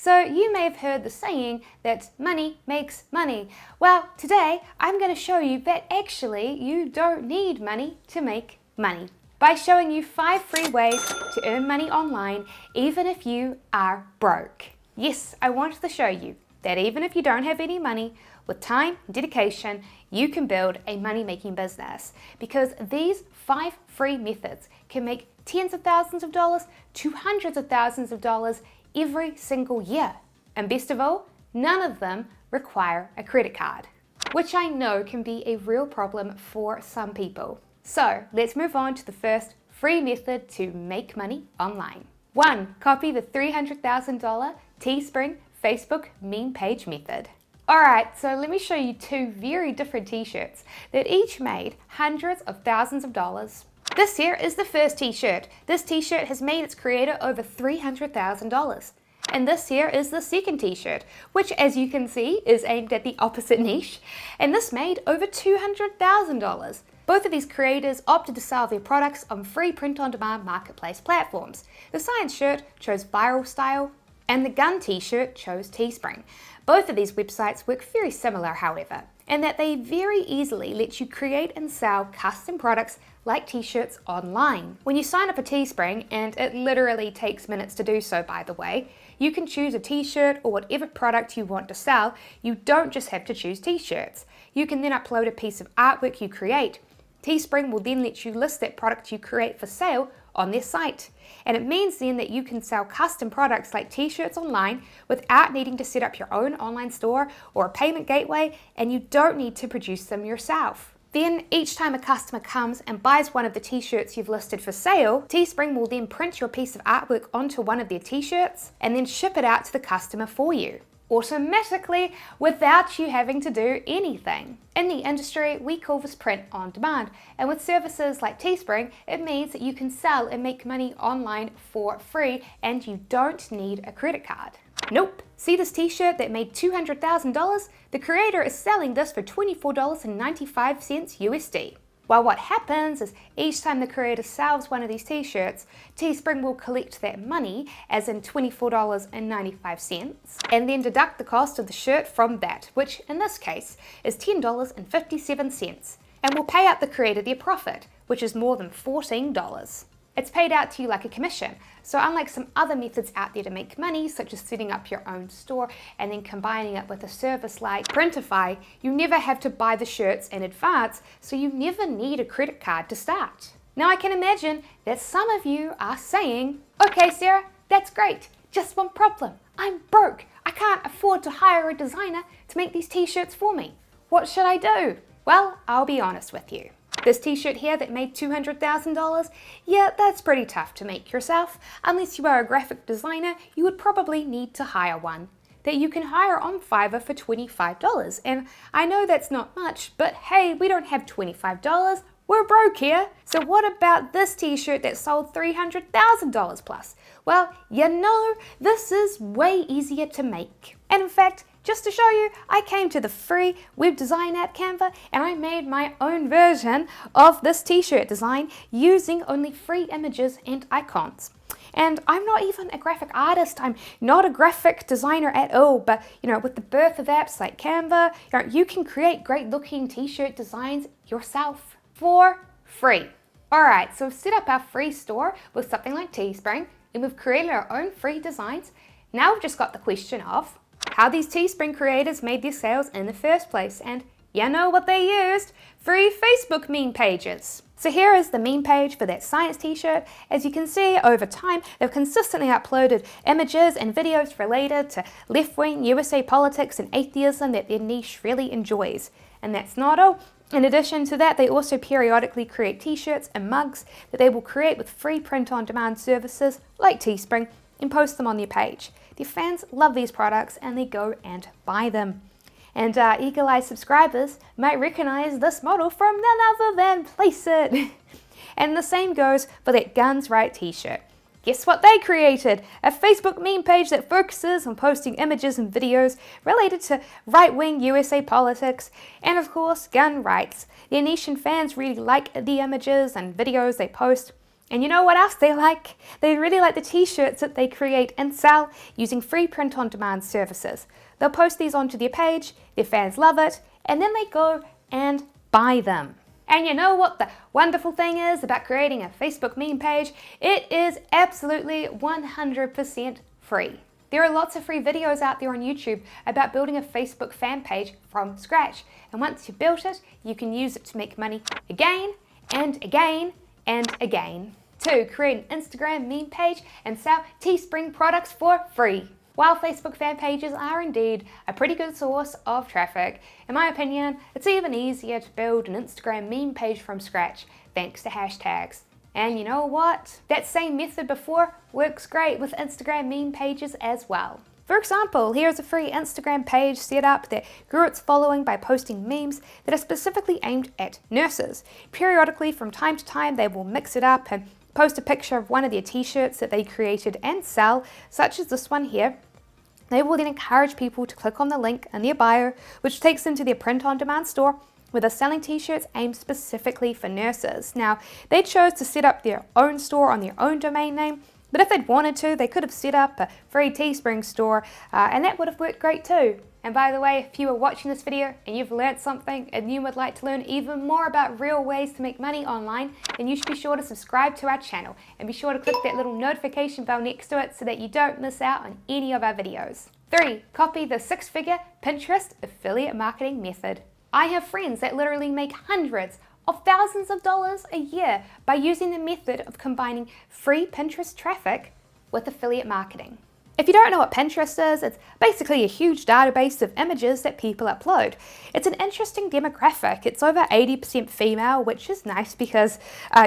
So you may have heard the saying that money makes money. Well, today I'm going to show you that actually you don't need money to make money by showing you 5 free ways to earn money online even if you are broke. Yes, I wanted to show you that even if you don't have any money, with time and dedication, you can build a money-making business, because these 5 free methods can make tens of thousands of dollars to hundreds of thousands of dollars every single year. And best of all, none of them require a credit card, which I know can be a real problem for some people. So let's move on to the first free method to make money online. 1. Copy the $300,000 Teespring Facebook meme page method. Alright, so let me show you 2 very different t-shirts that each made hundreds of thousands of dollars. This here is the first t-shirt. This t-shirt has made its creator over $300,000. And this here is the second t-shirt, which as you can see is aimed at the opposite niche. And this made over $200,000. Both of these creators opted to sell their products on free print-on-demand marketplace platforms. The science shirt chose Viral Style, and the gun t-shirt chose Teespring. Both of these websites work very similar, however, in that they very easily let you create and sell custom products like t-shirts online. When you sign up for Teespring, and it literally takes minutes to do so by the way, you can choose a t-shirt or whatever product you want to sell. You don't just have to choose t-shirts. You can then upload a piece of artwork you create. Teespring will then let you list that product you create for sale on their site. And it means then that you can sell custom products like t-shirts online without needing to set up your own online store or a payment gateway, and you don't need to produce them yourself. Then each time a customer comes and buys one of the t-shirts you've listed for sale, Teespring will then print your piece of artwork onto one of their t-shirts and then ship it out to the customer for you, automatically, without you having to do anything. In the industry, we call this print on demand, and with services like Teespring, it means that you can sell and make money online for free and you don't need a credit card. Nope. See this t-shirt that made $200,000? The creator is selling this for $24.95 USD. Well, what happens is each time the creator sells one of these t-shirts, Teespring will collect that money, as in $24.95, and then deduct the cost of the shirt from that, which in this case is $10.57, and will pay out the creator their profit, which is more than $14. It's paid out to you like a commission. So unlike some other methods out there to make money, such as setting up your own store and then combining it with a service like Printify, you never have to buy the shirts in advance, so you never need a credit card to start. Now I can imagine that some of you are saying, okay Sarah, that's great, just one problem. I'm broke. I can't afford to hire a designer to make these t-shirts for me. What should I do? Well, I'll be honest with you. This t-shirt here that made $200,000, yeah, that's pretty tough to make yourself. Unless you are a graphic designer, you would probably need to hire one that you can hire on Fiverr for $25. And I know that's not much, but hey, we don't have $25. We're broke here. So what about this t-shirt that sold $300,000 plus? Well, you know, this is way easier to make. And in fact, just to show you, I came to the free web design app Canva and I made my own version of this t-shirt design using only free images and icons. And I'm not even a graphic artist, I'm not a graphic designer at all, but with the birth of apps like Canva, you can create great looking t-shirt designs yourself for free. Alright, so we've set up our free store with something like Teespring, and we've created our own free designs. Now we've just got the question of how these Teespring creators made their sales in the first place, and you know what they used? Free Facebook meme pages. So here is the meme page for that science t-shirt. As you can see, over time, they've consistently uploaded images and videos related to left-wing USA politics and atheism that their niche really enjoys. And that's not all. In addition to that, they also periodically create t-shirts and mugs that they will create with free print-on-demand services like Teespring and post them on their page. Their fans love these products and they go and buy them. And eagle-eyed subscribers might recognize this model from none other than Placeit. And the same goes for that Guns Right t-shirt. Guess what they created? A Facebook meme page that focuses on posting images and videos related to right-wing USA politics and of course gun rights. Their niche and fans really like the images and videos they post. And you know what else they like? They really like the t-shirts that they create and sell using free print-on-demand services. They'll post these onto their page, their fans love it, and then they go and buy them. And you know what the wonderful thing is about creating a Facebook meme page? It is absolutely 100% free. There are lots of free videos out there on YouTube about building a Facebook fan page from scratch. And once you've built it, you can use it to make money again and again and again. 2. Create an Instagram meme page and sell Teespring products for free. While Facebook fan pages are indeed a pretty good source of traffic, in my opinion, it's even easier to build an Instagram meme page from scratch thanks to hashtags. And you know what? That same method before works great with Instagram meme pages as well. For example, here's a free Instagram page set up that grew its following by posting memes that are specifically aimed at nurses. Periodically, from time to time, they will mix it up and post a picture of one of their t-shirts that they created and sell, such as this one here. They will then encourage people to click on the link in their bio, which takes them to their print-on-demand store, where they're selling t-shirts aimed specifically for nurses. Now, they chose to set up their own store on their own domain name, but if they'd wanted to, they could have set up a free Teespring store, and that would have worked great too. And by the way, if you are watching this video and you've learned something and you would like to learn even more about real ways to make money online, then you should be sure to subscribe to our channel and be sure to click that little notification bell next to it so that you don't miss out on any of our videos. 3. Copy the 6-figure Pinterest affiliate marketing method. I have friends that literally make hundreds of thousands of dollars a year by using the method of combining free Pinterest traffic with affiliate marketing. If you don't know what Pinterest is, it's basically a huge database of images that people upload. It's an interesting demographic. It's over 80% female, which is nice because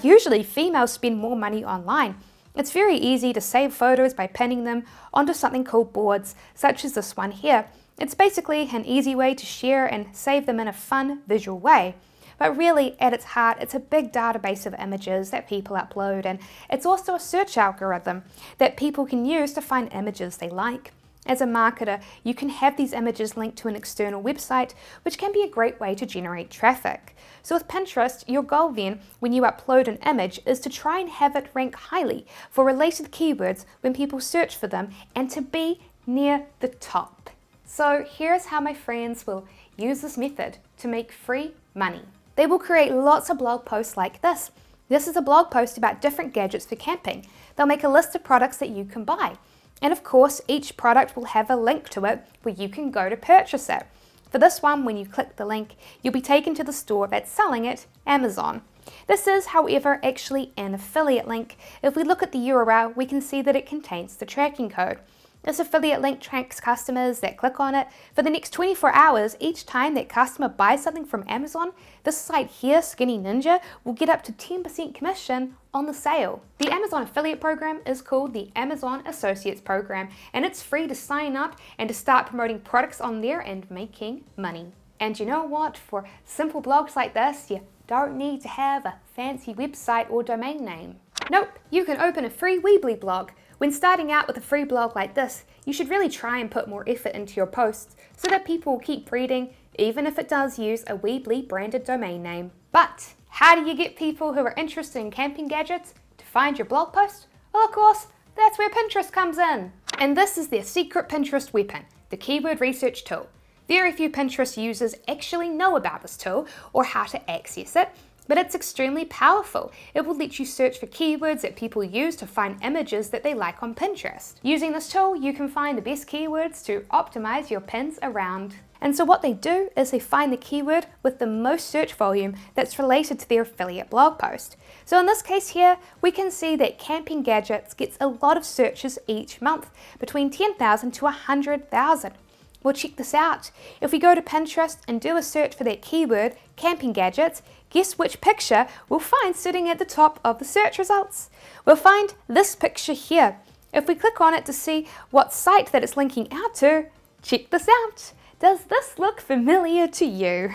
usually females spend more money online. It's very easy to save photos by pinning them onto something called boards, such as this one here. It's basically an easy way to share and save them in a fun, visual way. But really, at its heart, it's a big database of images that people upload, and it's also a search algorithm that people can use to find images they like. As a marketer, you can have these images linked to an external website, which can be a great way to generate traffic. So with Pinterest, your goal then, when you upload an image, is to try and have it rank highly for related keywords when people search for them and to be near the top. So here's how my friends will use this method to make free money. They will create lots of blog posts like this. This is a blog post about different gadgets for camping. They'll make a list of products that you can buy. And of course, each product will have a link to it where you can go to purchase it. For this one, when you click the link, you'll be taken to the store that's selling it, Amazon. This is, however, actually an affiliate link. If we look at the URL, we can see that it contains the tracking code. This affiliate link tracks customers that click on it for the next 24 hours. Each time that customer buys something from Amazon, this site here, Skinny Ninja, will get up to 10% commission on the sale. The Amazon affiliate program is called the Amazon Associates Program, and it's free to sign up and to start promoting products on there and making money. And you know what? For simple blogs like this, you don't need to have a fancy website or domain name. Nope, you can open a free Weebly blog. When starting out with a free blog like this, you should really try and put more effort into your posts so that people will keep reading, even if it does use a Weebly branded domain name. But how do you get people who are interested in camping gadgets to find your blog post? Well, of course, that's where Pinterest comes in. And this is their secret Pinterest weapon, the keyword research tool. Very few Pinterest users actually know about this tool or how to access it, but it's extremely powerful. It will let you search for keywords that people use to find images that they like on Pinterest. Using this tool, you can find the best keywords to optimize your pins around. And so what they do is they find the keyword with the most search volume that's related to their affiliate blog post. So in this case here, we can see that camping gadgets gets a lot of searches each month, between 10,000 to 100,000. Well, check this out. If we go to Pinterest and do a search for that keyword, camping gadgets, guess which picture we'll find sitting at the top of the search results? We'll find this picture here. If we click on it to see what site that it's linking out to, check this out. Does this look familiar to you?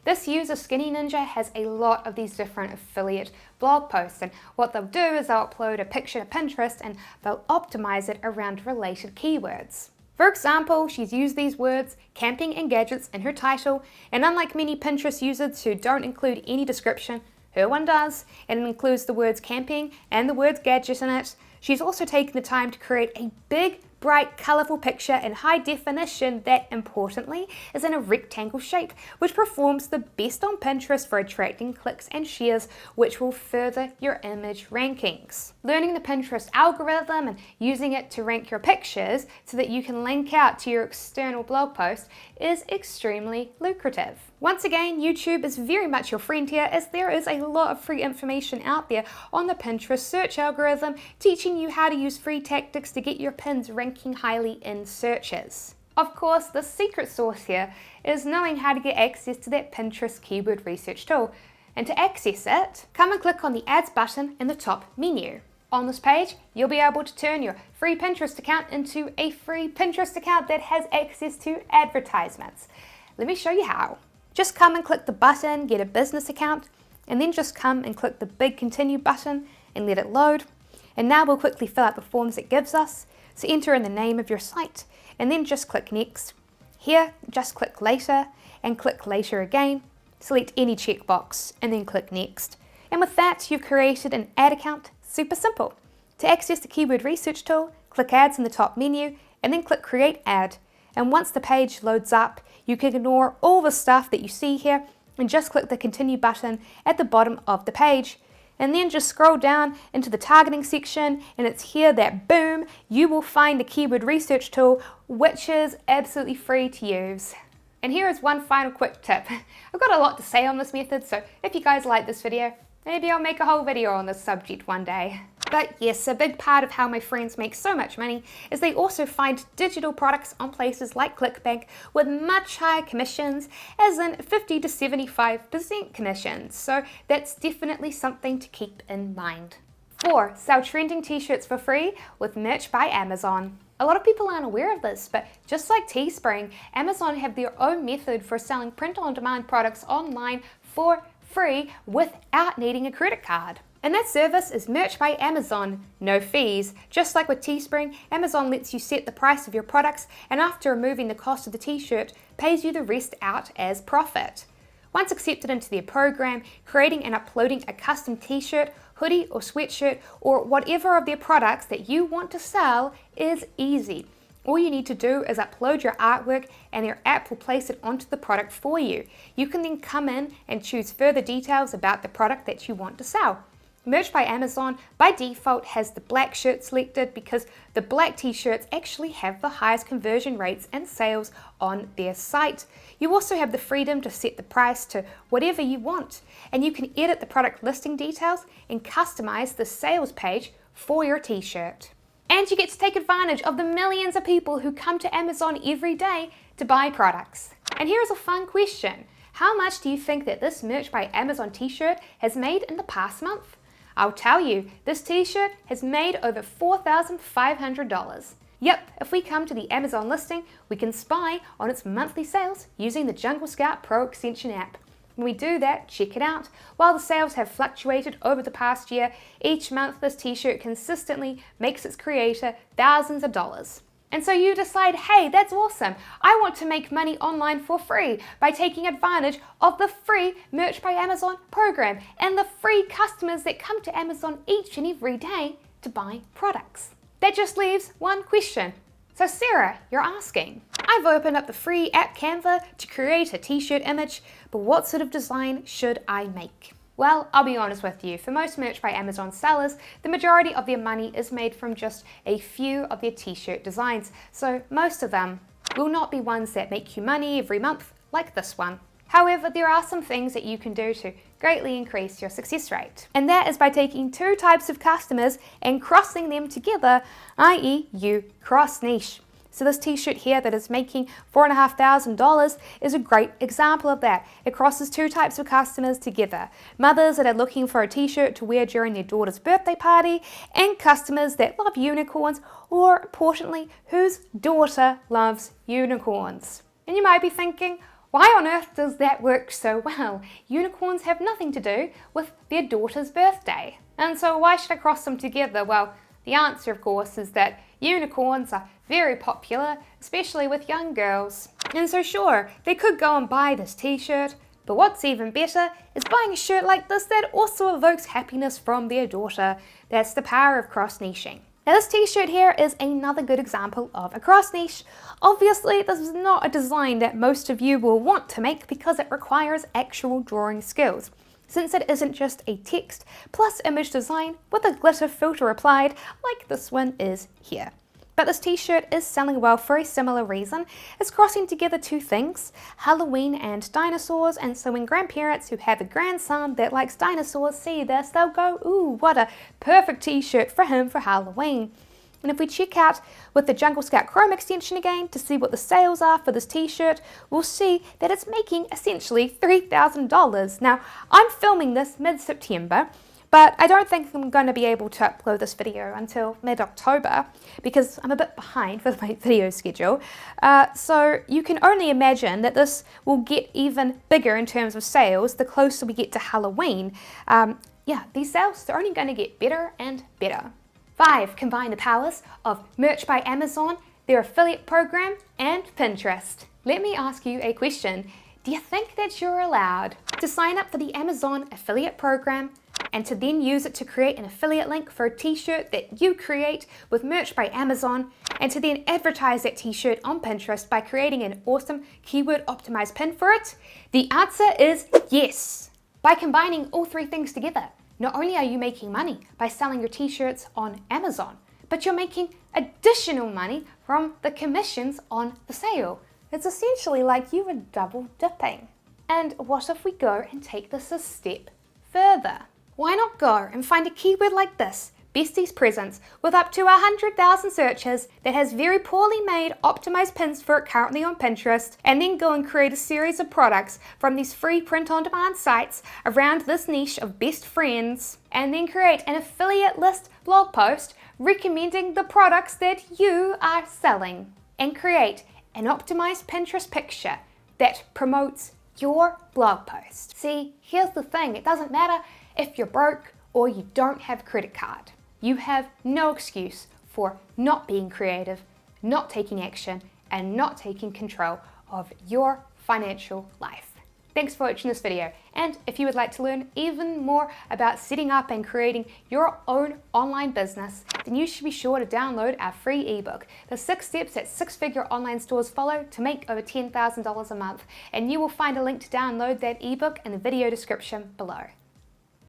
This user, Skinny Ninja, has a lot of these different affiliate blog posts, and what they'll do is they'll upload a picture to Pinterest and they'll optimize it around related keywords. For example, she's used these words, camping and gadgets, in her title, and unlike many Pinterest users who don't include any description, Her one does, and it includes the words camping and the words gadget in it. She's also taken the time to create a big, bright, colourful picture in high definition that, importantly, is in a rectangle shape, which performs the best on Pinterest for attracting clicks and shares, which will further your image rankings. Learning the Pinterest algorithm and using it to rank your pictures so that you can link out to your external blog post is extremely lucrative. Once again, YouTube is very much your friend here, as there is a lot of free information out there on the Pinterest search algorithm teaching you how to use free tactics to get your pins ranking highly in searches. Of course, the secret sauce here is knowing how to get access to that Pinterest keyword research tool. And to access it, come and click on the Ads button in the top menu. On this page, you'll be able to turn your free Pinterest account into a free Pinterest account that has access to advertisements. Let me show you how. Just come and click the button, get a business account, and then just come and click the big continue button and let it load. And now we'll quickly fill out the forms it gives us. So enter in the name of your site and then just click next. Here, just click later and click later again. Select any checkbox and then click next. And with that, you've created an ad account. Super simple. To access the keyword research tool, click ads in the top menu and then click create ad. And once the page loads up, you can ignore all the stuff that you see here and just click the continue button at the bottom of the page. And then just scroll down into the targeting section, and it's here that boom, you will find the keyword research tool, which is absolutely free to use. And here is one final quick tip. I've got a lot to say on this method, so if you guys like this video, maybe I'll make a whole video on this subject one day. But yes, a big part of how my friends make so much money is they also find digital products on places like ClickBank with much higher commissions, as in 50 to 75% commissions. So that's definitely something to keep in mind. 4. Sell trending t-shirts for free with Merch by Amazon. A lot of people aren't aware of this, but just like Teespring, Amazon have their own method for selling print-on-demand products online for free without needing a credit card. And that service is Merch by Amazon, no fees. Just like with Teespring, Amazon lets you set the price of your products and after removing the cost of the t-shirt, pays you the rest out as profit. Once accepted into their program, creating and uploading a custom t-shirt, hoodie or sweatshirt or whatever of their products that you want to sell is easy. All you need to do is upload your artwork and their app will place it onto the product for you. You can then come in and choose further details about the product that you want to sell. Merch by Amazon by default has the black shirt selected because the black t-shirts actually have the highest conversion rates and sales on their site. You also have the freedom to set the price to whatever you want, and you can edit the product listing details and customize the sales page for your t-shirt. And you get to take advantage of the millions of people who come to Amazon every day to buy products. And here's a fun question. How much do you think that this Merch by Amazon t-shirt has made in the past month? I'll tell you, this t-shirt has made over $4,500. Yep, if we come to the Amazon listing, we can spy on its monthly sales using the Jungle Scout Pro Extension app. When we do that, check it out. While the sales have fluctuated over the past year, each month this t-shirt consistently makes its creator thousands of dollars. And so you decide, hey, that's awesome. I want to make money online for free by taking advantage of the free Merch by Amazon program and the free customers that come to Amazon each and every day to buy products. That just leaves one question. So Sarah, you're asking, I've opened up the free app Canva to create a t-shirt image, but what sort of design should I make? Well, I'll be honest with you, for most Merch by Amazon sellers, the majority of their money is made from just a few of their t-shirt designs, so most of them will not be ones that make you money every month, like this one. However, there are some things that you can do to greatly increase your success rate. And that is by taking two types of customers and crossing them together, i.e. you cross niche. So this t-shirt here that is making $4,500 is a great example of that. It crosses two types of customers together. Mothers that are looking for a t-shirt to wear during their daughter's birthday party and customers that love unicorns or, importantly, whose daughter loves unicorns. And you might be thinking, why on earth does that work so well? Unicorns have nothing to do with their daughter's birthday. And so why should I cross them together? Well, the answer, of course, is that unicorns are very popular, especially with young girls. And so sure, they could go and buy this t-shirt, But what's even better is buying a shirt like this that also evokes happiness from their daughter. That's the power of cross-niching. Now this t-shirt here is another good example of a cross-niche. Obviously this is not a design that most of you will want to make because it requires actual drawing skills, since it isn't just a text plus image design with a glitter filter applied like this one is here. But this t-shirt is selling well for a similar reason. It's crossing together two things, Halloween and dinosaurs, and so when grandparents who have a grandson that likes dinosaurs see this, they'll go, ooh, what a perfect t-shirt for him for Halloween. And if we check out with the Jungle Scout Chrome extension again to see what the sales are for this t-shirt, we'll see that it's making essentially $3,000. Now, I'm filming this mid-September, but I don't think I'm going to be able to upload this video until mid-October because I'm a bit behind with my video schedule. So you can only imagine that this will get even bigger in terms of sales the closer we get to Halloween. Yeah, these sales are only going to get better and better. 5. Combine the powers of Merch by Amazon, their affiliate program, and Pinterest. Let me ask you a question. Do you think that you're allowed to sign up for the Amazon affiliate program and to then use it to create an affiliate link for a t-shirt that you create with Merch by Amazon, and to then advertise that t-shirt on Pinterest by creating an awesome keyword optimized pin for it? The answer is yes. By combining all three things together, not only are you making money by selling your t-shirts on Amazon, but you're making additional money from the commissions on the sale. It's essentially like you were double dipping. And what if we go and take this a step further? Why not go and find a keyword like this, Bestie's Presents, with up to 100,000 searches that has very poorly made optimized pins for it currently on Pinterest, and then go and create a series of products from these free print-on-demand sites around this niche of best friends, and then create an affiliate list blog post recommending the products that you are selling, and create an optimized Pinterest picture that promotes your blog post. See, here's the thing, it doesn't matter if you're broke or you don't have a credit card. You have no excuse for not being creative, not taking action, and not taking control of your financial life. Thanks for watching this video, and if you would like to learn even more about setting up and creating your own online business, then you should be sure to download our free ebook, The 6 Steps That Six-Figure Online Stores Follow to Make Over $10,000 a Month, and you will find a link to download that ebook in the video description below.